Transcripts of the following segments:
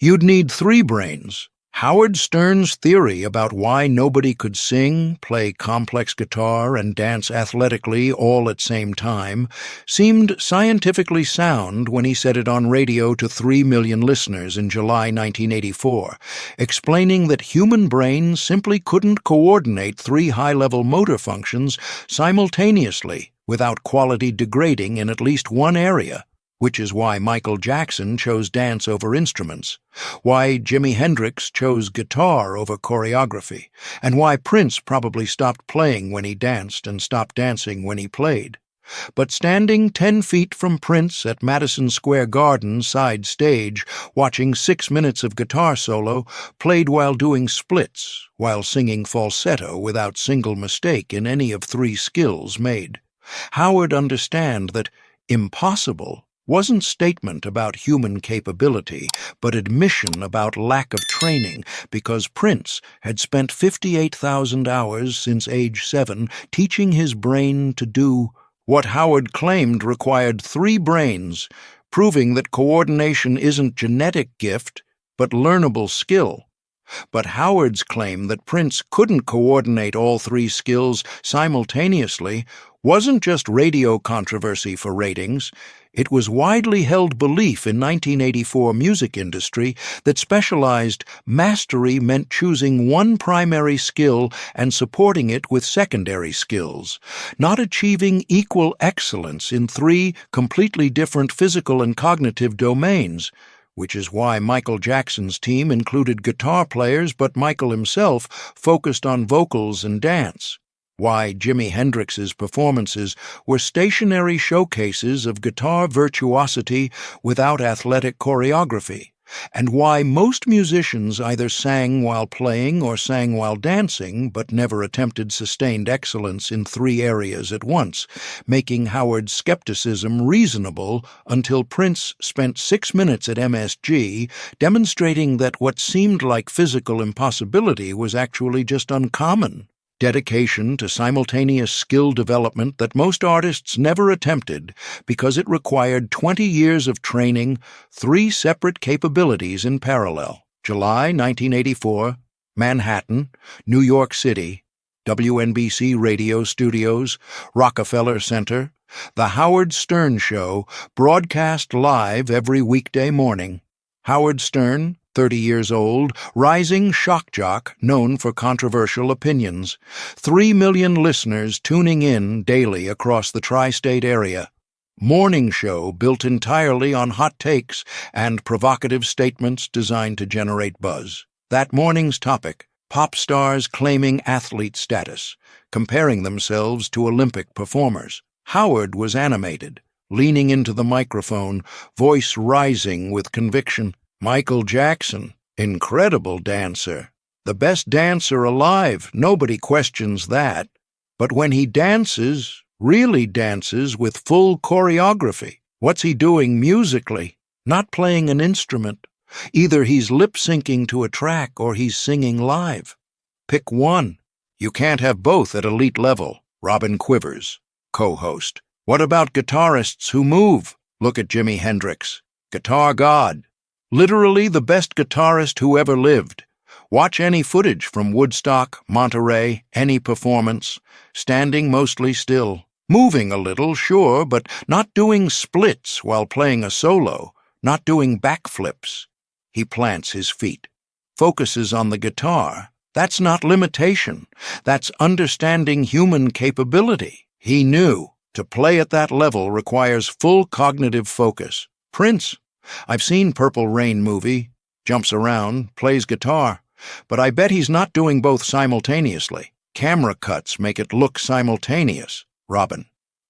You'd need three brains. Howard Stern's theory about why nobody could sing, play complex guitar, and dance athletically all at same time seemed scientifically sound when he said it on radio to 3 million listeners in July 1984, explaining that human brains simply couldn't coordinate three high-level motor functions simultaneously without quality degrading in at least one area, which is why Michael Jackson chose dance over instruments, why Jimi Hendrix chose guitar over choreography, and why Prince probably stopped playing when he danced and stopped dancing when he played. But standing 10 feet from Prince at Madison Square Garden side stage, watching 6 minutes of guitar solo, played while doing splits, while singing falsetto without single mistake in any of three skills made, Howard understand that impossible wasn't statement about human capability, but admission about lack of training, because Prince had spent 58,000 hours since age 7 teaching his brain to do what Howard claimed required three brains, proving that coordination isn't genetic gift, but learnable skill. But Howard's claim that Prince couldn't coordinate all three skills simultaneously wasn't just radio controversy for ratings. It was widely held belief in 1984 music industry that specialized mastery meant choosing one primary skill and supporting it with secondary skills, not achieving equal excellence in three completely different physical and cognitive domains, which is why Michael Jackson's team included guitar players, but Michael himself focused on vocals and dance, why Jimi Hendrix's performances were stationary showcases of guitar virtuosity without athletic choreography, and why most musicians either sang while playing or sang while dancing but never attempted sustained excellence in three areas at once, making Howard's skepticism reasonable until Prince spent 6 minutes at MSG demonstrating that what seemed like physical impossibility was actually just uncommon. Dedication to simultaneous skill development that most artists never attempted because it required 20 years of training, three separate capabilities in parallel. July 1984, Manhattan, New York City, WNBC Radio Studios, Rockefeller Center, The Howard Stern Show, broadcast live every weekday morning. Howard Stern, 30 years old, rising shock jock known for controversial opinions. 3 million listeners tuning in daily across the tri-state area. Morning show built entirely on hot takes and provocative statements designed to generate buzz. That morning's topic, pop stars claiming athlete status, comparing themselves to Olympic performers. Howard was animated, leaning into the microphone, voice rising with conviction. Michael Jackson, incredible dancer. The best dancer alive, nobody questions that. But when he dances, really dances with full choreography, what's he doing musically? Not playing an instrument. Either he's lip-syncing to a track or he's singing live. Pick one. You can't have both at elite level. Robin Quivers, co-host. What about guitarists who move? Look at Jimi Hendrix. Guitar god. Literally the best guitarist who ever lived. Watch any footage from Woodstock, Monterey, any performance. Standing mostly still. Moving a little, sure, but not doing splits while playing a solo. Not doing backflips. He plants his feet. Focuses on the guitar. That's not limitation. That's understanding human capability. He knew to play at that level requires full cognitive focus. Prince. I've seen Purple Rain movie, jumps around, plays guitar, but I bet he's not doing both simultaneously. Camera cuts make it look simultaneous. Robin.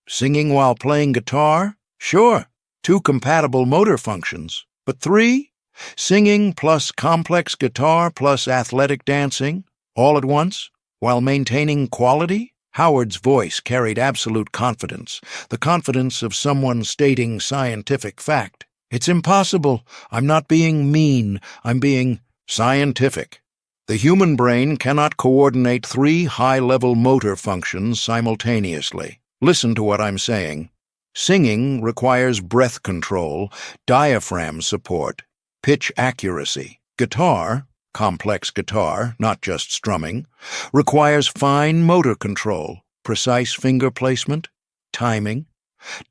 Singing while playing guitar? Sure, 2 compatible motor functions. But 3? Singing plus complex guitar plus athletic dancing, all at once, while maintaining quality? Howard's voice carried absolute confidence, the confidence of someone stating scientific fact. It's impossible. I'm not being mean. I'm being scientific. The human brain cannot coordinate 3 high-level motor functions simultaneously. Listen to what I'm saying. Singing requires breath control, diaphragm support, pitch accuracy. Guitar, complex guitar, not just strumming, requires fine motor control, precise finger placement, timing.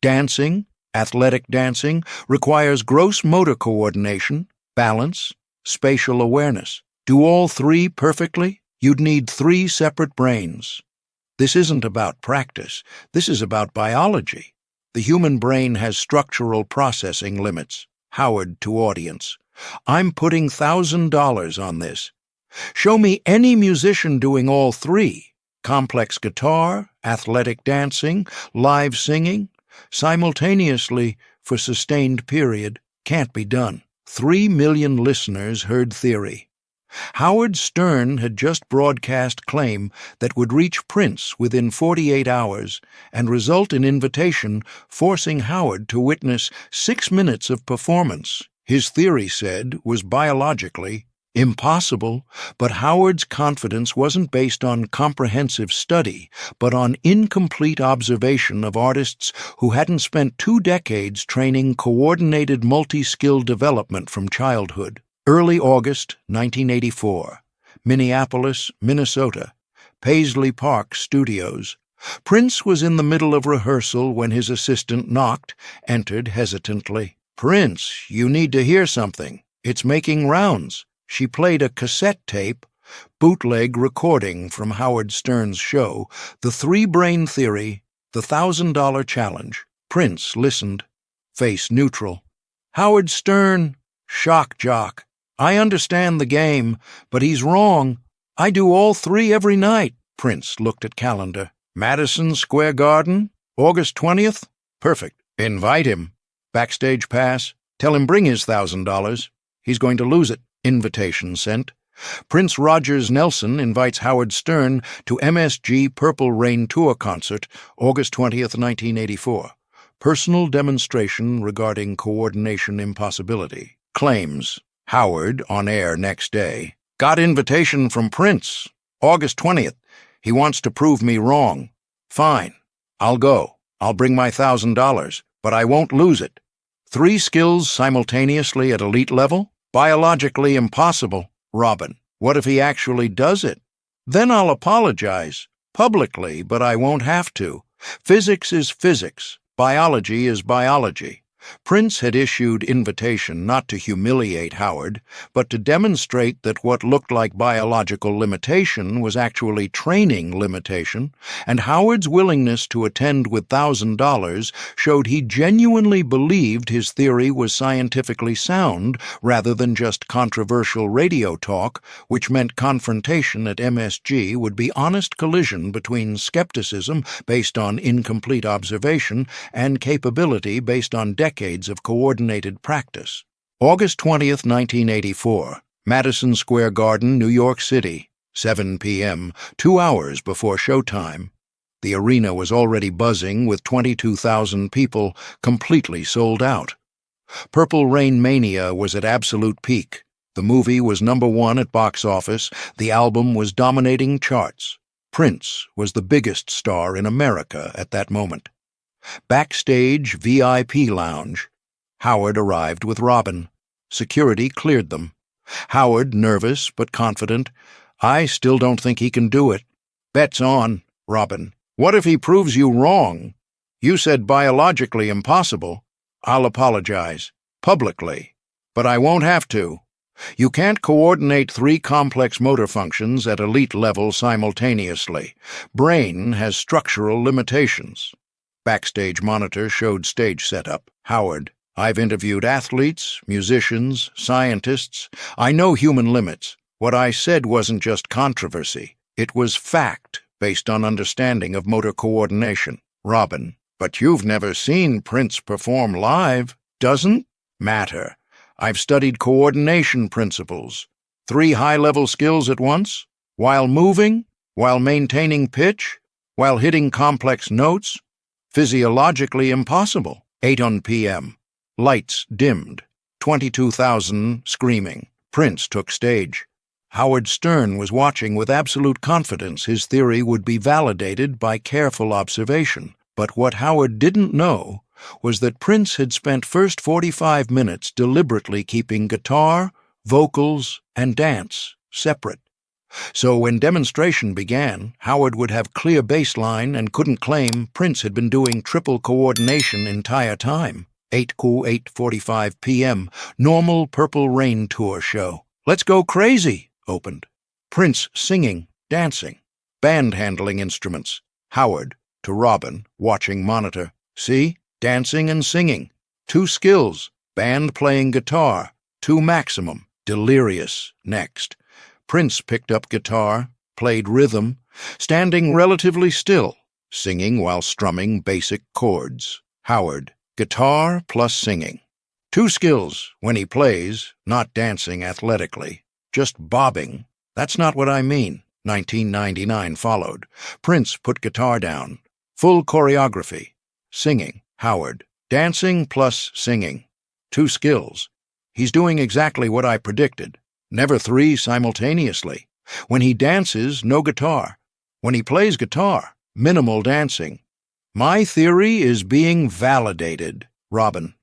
Dancing, athletic dancing, requires gross motor coordination, balance, spatial awareness. Do all three perfectly? You'd need 3 separate brains. This isn't about practice. This is about biology. The human brain has structural processing limits. Howard to audience. I'm putting $1,000 on this. Show me any musician doing all 3. Complex guitar, athletic dancing, live singing, simultaneously for sustained period. Can't be done. 3 million listeners heard theory. Howard Stern had just broadcast claim that would reach Prince within 48 hours and result in invitation forcing Howard to witness 6 minutes of performance. His theory said was biologically impossible, but Howard's confidence wasn't based on comprehensive study, but on incomplete observation of artists who hadn't spent 2 decades training coordinated multi-skill development from childhood. Early August 1984, Minneapolis, Minnesota, Paisley Park Studios. Prince was in the middle of rehearsal when his assistant knocked, entered hesitantly. "Prince, you need to hear something. It's making rounds." She played a cassette tape, bootleg recording from Howard Stern's show, The 3-Brain Theory, the $1,000 Challenge. Prince listened, face neutral. "Howard Stern, shock jock. I understand the game, but he's wrong. I do all 3 every night." Prince looked at calendar. "Madison Square Garden, August 20th? Perfect. Invite him. Backstage pass. Tell him bring his $1,000. He's going to lose it." Invitation sent. Prince Rogers Nelson invites Howard Stern to MSG Purple Rain Tour concert, August 20th, 1984. Personal demonstration regarding coordination impossibility. Claims. Howard, on air next day. "Got invitation from Prince. August 20th. He wants to prove me wrong. Fine. I'll go. I'll bring my $1,000, but I won't lose it. 3 skills simultaneously at elite level? Biologically impossible." Robin. "What if he actually does it? Then I'll apologize. Publicly, but I won't have to. Physics is physics. Biology is biology." Prince had issued invitation not to humiliate Howard, but to demonstrate that what looked like biological limitation was actually training limitation, and Howard's willingness to attend with $1,000 showed he genuinely believed his theory was scientifically sound rather than just controversial radio talk, which meant confrontation at MSG would be honest collision between skepticism based on incomplete observation and capability based on decades of coordinated practice. August 20th, 1984, Madison Square Garden, New York City, 7 p.m., 2 hours before showtime. The arena was already buzzing with 22,000 people, completely sold out. Purple Rain Mania was at absolute peak. The movie was #1 at box office. The album was dominating charts. Prince was the biggest star in America at that moment. Backstage VIP lounge. Howard arrived with Robin. Security cleared them. Howard, nervous but confident. "I still don't think he can do it." "Bet's on." Robin. "What if he proves you wrong? You said biologically impossible." "I'll apologize. Publicly. But I won't have to. You can't coordinate 3 complex motor functions at elite level simultaneously. Brain has structural limitations." Backstage monitor showed stage setup. Howard. "I've interviewed athletes, musicians, scientists. I know human limits. What I said wasn't just controversy. It was fact based on understanding of motor coordination." Robin. "But you've never seen Prince perform live. Doesn't matter. I've studied coordination principles. 3 high-level skills at once, while moving, while maintaining pitch, while hitting complex notes. Physiologically impossible." 8 p.m. Lights dimmed. 22,000 screaming. Prince took stage. Howard Stern was watching with absolute confidence his theory would be validated by careful observation. But what Howard didn't know was that Prince had spent first 45 minutes deliberately keeping guitar, vocals, and dance separate. So when demonstration began, Howard would have clear bass line and couldn't claim Prince had been doing triple coordination entire time. 8:45 p.m., normal Purple Rain Tour show. Let's Go Crazy opened. Prince singing, dancing, band handling instruments. Howard, to Robin, watching monitor. See? Dancing and singing. 2 skills. Band playing guitar. 2 maximum. Delirious next. Prince picked up guitar, played rhythm, standing relatively still, singing while strumming basic chords. Howard, guitar plus singing. 2 skills when he plays, not dancing athletically, just bobbing. That's not what I mean. 1999 followed. Prince put guitar down. Full choreography. Singing. Howard, dancing plus singing. 2 skills. He's doing exactly what I predicted. Never 3 simultaneously. When he dances, no guitar. When he plays guitar, minimal dancing. My theory is being validated, Robin.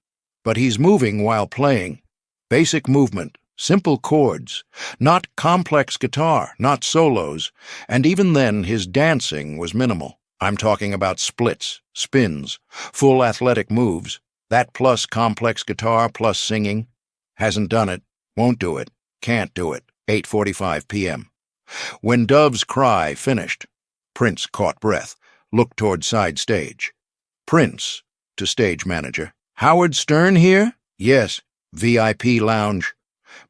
But he's moving while playing. Basic movement, simple chords, not complex guitar, not solos, and even then his dancing was minimal. I'm talking about splits, spins, full athletic moves. That plus complex guitar plus singing. Hasn't done it, won't do it. Can't do it. 8:45 p.m. When Doves Cry finished, Prince caught breath, looked toward side stage. Prince, to stage manager. Howard Stern here? Yes. VIP lounge.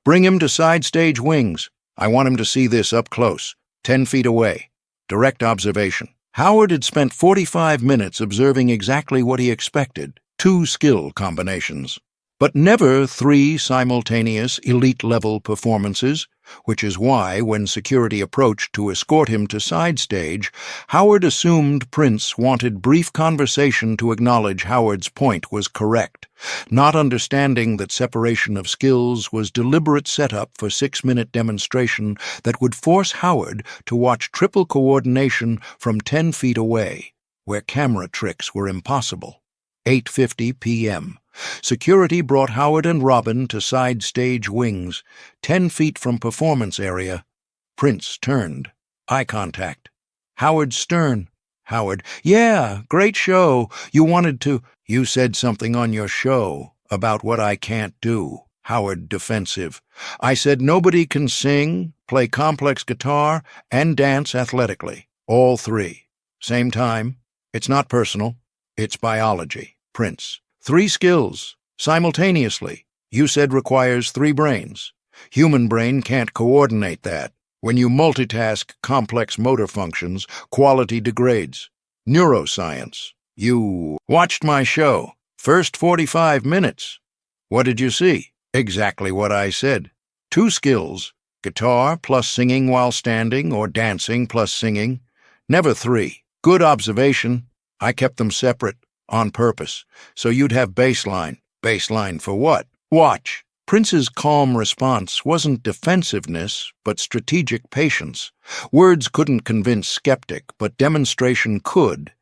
Bring him to side stage wings. I want him to see this up close, 10 feet away. Direct observation. Howard had spent 45 minutes observing exactly what he expected, 2 skill combinations. But never 3 simultaneous elite-level performances, which is why, when security approached to escort him to side stage, Howard assumed Prince wanted brief conversation to acknowledge Howard's point was correct, not understanding that separation of skills was deliberate setup for 6-minute demonstration that would force Howard to watch triple coordination from 10 feet away, where camera tricks were impossible. 8:50 p.m. Security brought Howard and Robin to side stage wings, 10 feet from performance area. Prince turned. Eye contact. Howard Stern. Howard, yeah, great show. You said something on your show about what I can't do. Howard defensive. I said nobody can sing, play complex guitar, and dance athletically. All 3. Same time. It's not personal. It's biology. Prince. 3 skills, simultaneously. You said requires 3 brains. Human brain can't coordinate that. When you multitask complex motor functions, quality degrades. Neuroscience. You watched my show. First 45 minutes. What did you see? Exactly what I said. 2 skills, guitar plus singing while standing or dancing plus singing. Never 3. Good observation. I kept them separate. On purpose, so you'd have baseline. Baseline for what? Watch. Prince's calm response wasn't defensiveness, but strategic patience. Words couldn't convince skeptic, but demonstration could,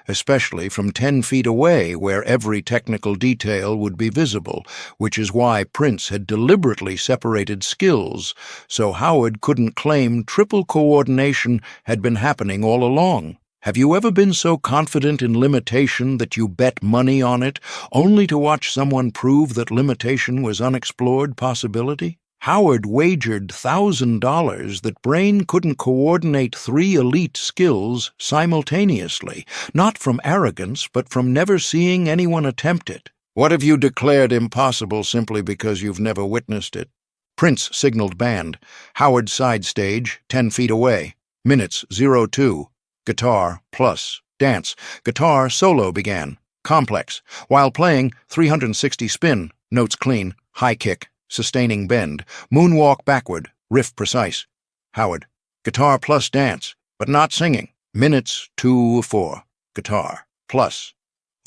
especially from 10 feet away where every technical detail would be visible, which is why Prince had deliberately separated skills, so Howard couldn't claim triple coordination had been happening all along. Have you ever been so confident in limitation that you bet money on it, only to watch someone prove that limitation was unexplored possibility? Howard wagered $1,000 that Brain couldn't coordinate 3 elite skills simultaneously, not from arrogance, but from never seeing anyone attempt it. What have you declared impossible simply because you've never witnessed it? Prince signaled band. Howard side stage, 10 feet away. Minutes 02. Guitar plus dance. Guitar solo began. Complex. While playing, 360 spin. Notes clean. High kick. Sustaining bend. Moonwalk backward. Riff precise. Howard. Guitar plus dance, but not singing. Minutes 2:04. Guitar plus.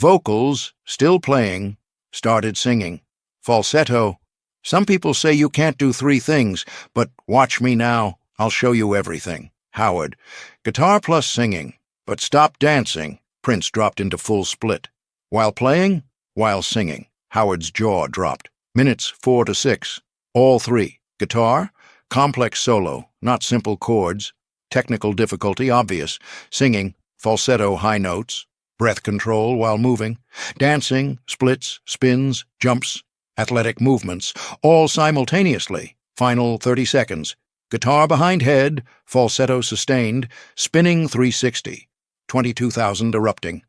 Vocals, still playing. Started singing. Falsetto. Some people say you can't do 3 things, but watch me now. I'll show you everything. Howard. Guitar plus singing, but stop dancing. Prince dropped into full split. While playing, while singing. Howard's jaw dropped. Minutes 4 to 6. All three. Guitar, complex solo, not simple chords. Technical difficulty obvious. Singing, falsetto high notes. Breath control while moving. Dancing, splits, spins, jumps, athletic movements, all simultaneously. Final 30 seconds. Guitar behind head, falsetto sustained, spinning 360. 22,000 erupting.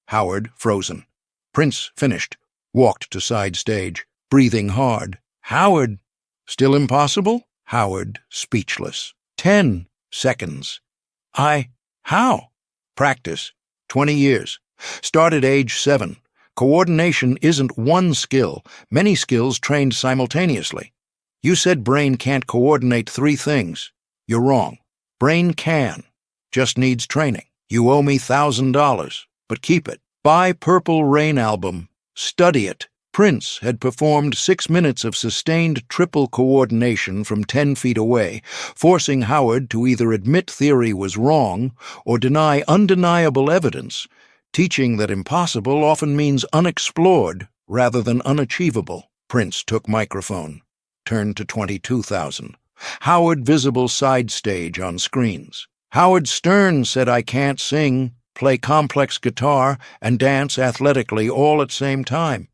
Howard frozen. Prince finished. Walked to side stage, breathing hard. Howard! Still impossible? Howard speechless. 10 seconds. How? Practice. 20 years. Started age 7. Coordination isn't one skill, many skills trained simultaneously. You said brain can't coordinate 3 things. You're wrong. Brain can. Just needs training. You owe me $1,000, but keep it. Buy Purple Rain album. Study it. Prince had performed 6 minutes of sustained triple coordination from 10 feet away, forcing Howard to either admit theory was wrong or deny undeniable evidence, teaching that impossible often means unexplored rather than unachievable. Prince took microphone. Turned to 22,000. Howard visible side stage on screens. Howard Stern said I can't sing, play complex guitar, and dance athletically all at same time.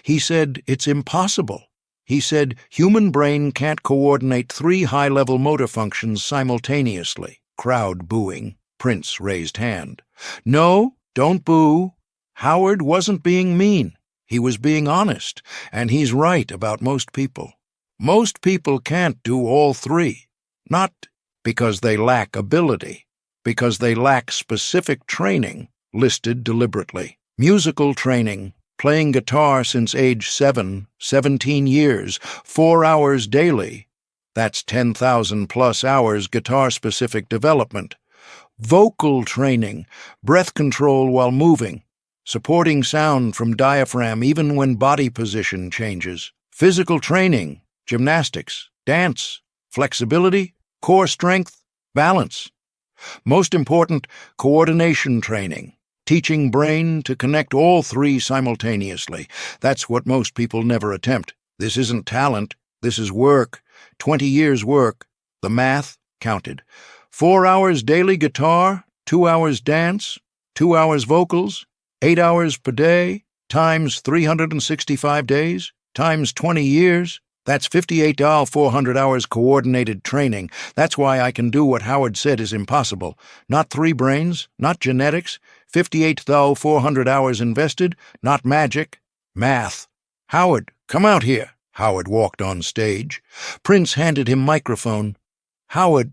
He said it's impossible. He said human brain can't coordinate 3 high-level motor functions simultaneously. Crowd booing. Prince raised hand. No, don't boo. Howard wasn't being mean. He was being honest, and he's right about most people. Most people can't do all 3. Not because they lack ability, because they lack specific training, listed deliberately. Musical training, playing guitar since age 7, 17 years, 4 hours daily. That's 10,000 plus hours guitar-specific development. Vocal training, breath control while moving, supporting sound from diaphragm even when body position changes. Physical training, gymnastics, dance, flexibility, core strength, balance. Most important, coordination training, teaching brain to connect all 3 simultaneously. That's what most people never attempt. This isn't talent, this is work. 20 years' work. The math counted. 4 hours daily guitar, 2 hours dance, 2 hours vocals, 8 hours per day, times 365 days, times 20 years. That's 400 hours coordinated training. That's why I can do what Howard said is impossible. Not 3 brains, not genetics, 400 hours invested, not magic. Math. Howard, come out here. Howard walked on stage. Prince handed him microphone. Howard,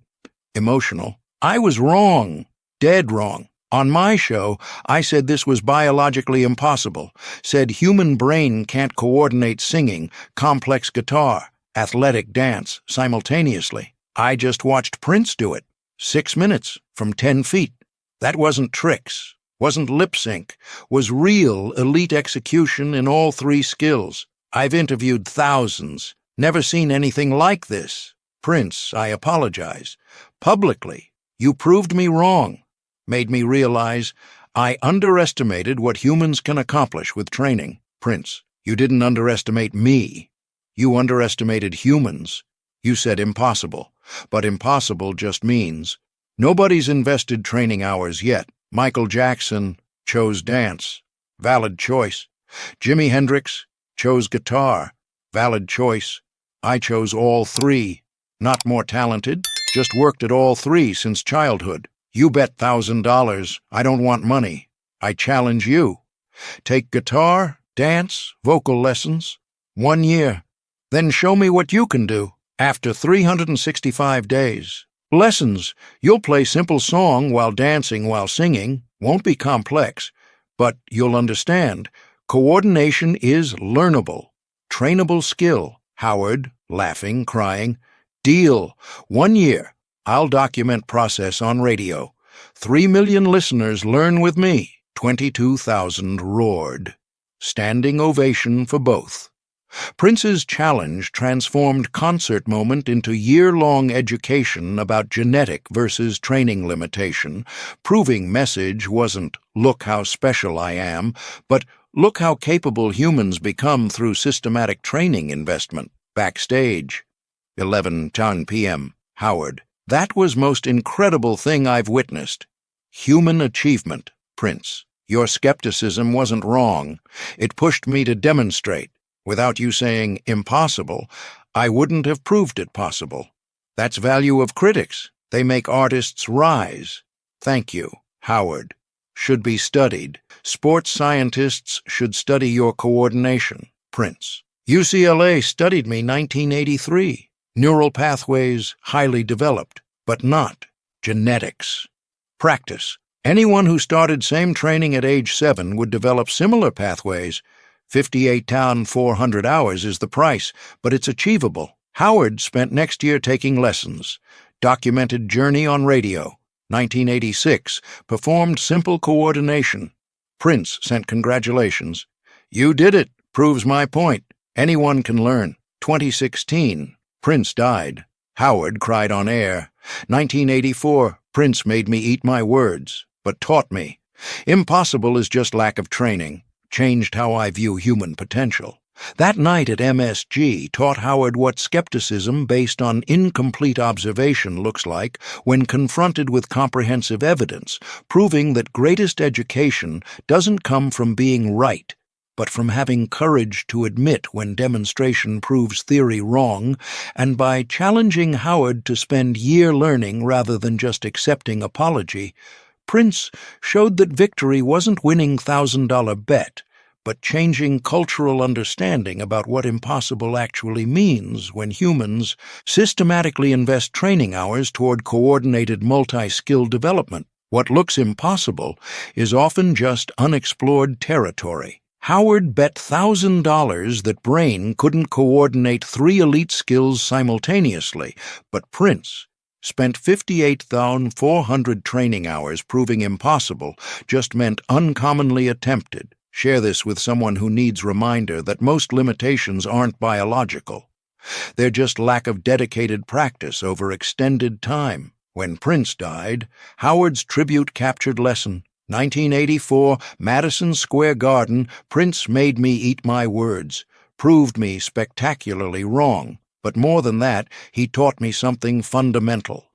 emotional. I was wrong. Dead wrong. On my show, I said this was biologically impossible, said human brain can't coordinate singing, complex guitar, athletic dance simultaneously. I just watched Prince do it. 6 minutes, from 10 feet. That wasn't tricks, wasn't lip sync, was real elite execution in all 3 skills. I've interviewed thousands, never seen anything like this. Prince, I apologize. Publicly, you proved me wrong. Made me realize I underestimated what humans can accomplish with training. Prince, you didn't underestimate me. You underestimated humans. You said impossible, but impossible just means nobody's invested training hours yet. Michael Jackson chose dance. Valid choice. Jimi Hendrix chose guitar. Valid choice. I chose all 3. Not more talented, just worked at all 3 since childhood. You bet $1,000. I don't want money. I challenge you. Take guitar, dance, vocal lessons. 1 year. Then show me what you can do. After 365 days. Lessons. You'll play simple song while dancing while singing. Won't be complex. But you'll understand. Coordination is learnable. Trainable skill. Howard, laughing, crying. Deal. 1 year. I'll document process on radio. 3 million listeners learn with me. 22,000 roared. Standing ovation for both. Prince's challenge transformed concert moment into year-long education about genetic versus training limitation, proving message wasn't, look how special I am, but Look how capable humans become through systematic training investment. Backstage. 11:10 p.m. Howard. That was most incredible thing I've witnessed. Human achievement. Prince. Your skepticism wasn't wrong. It pushed me to demonstrate. Without you saying impossible, I wouldn't have proved it possible. That's value of critics. They make artists rise. Thank you, Howard. Should be studied. Sports scientists should study your coordination. Prince. UCLA studied me 1983. Neural pathways highly developed, but not genetics. Practice. Anyone who started same training at age 7 would develop similar pathways. 58,400 hours is the price, but it's achievable. Howard spent next year taking lessons. Documented journey on radio. 1986. Performed simple coordination. Prince sent congratulations. You did it. Proves my point. Anyone can learn. 2016. Prince died. Howard cried on air. 1984. Prince made me eat my words, but taught me. Impossible is just lack of training. Changed how I view human potential. That night at MSG taught Howard what skepticism based on incomplete observation looks like when confronted with comprehensive evidence, proving that greatest education doesn't come from being right, but from having courage to admit when demonstration proves theory wrong, and by challenging Howard to spend year learning rather than just accepting apology, Prince showed that victory wasn't winning $1,000 bet, but changing cultural understanding about what impossible actually means when humans systematically invest training hours toward coordinated multi-skill development. What looks impossible is often just unexplored territory. Howard bet $1,000 that Brain couldn't coordinate 3 elite skills simultaneously, but Prince spent 58,400 training hours proving impossible just meant uncommonly attempted. Share this with someone who needs reminder that most limitations aren't biological. They're just lack of dedicated practice over extended time. When Prince died, Howard's tribute captured lesson. 1984, Madison Square Garden, Prince made me eat my words, proved me spectacularly wrong, but more than that, he taught me something fundamental.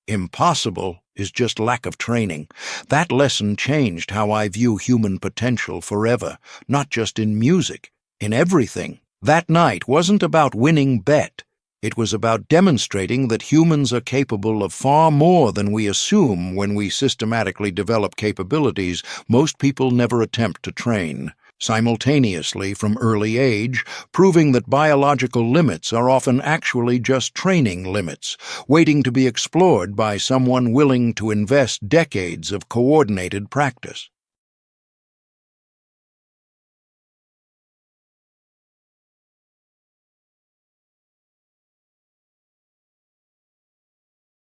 Impossible is just lack of training. That lesson changed how I view human potential forever, not just in music, in everything. That night wasn't about winning bet. It was about demonstrating that humans are capable of far more than we assume when we systematically develop capabilities most people never attempt to train. Simultaneously from early age, proving that biological limits are often actually just training limits, waiting to be explored by someone willing to invest decades of coordinated practice.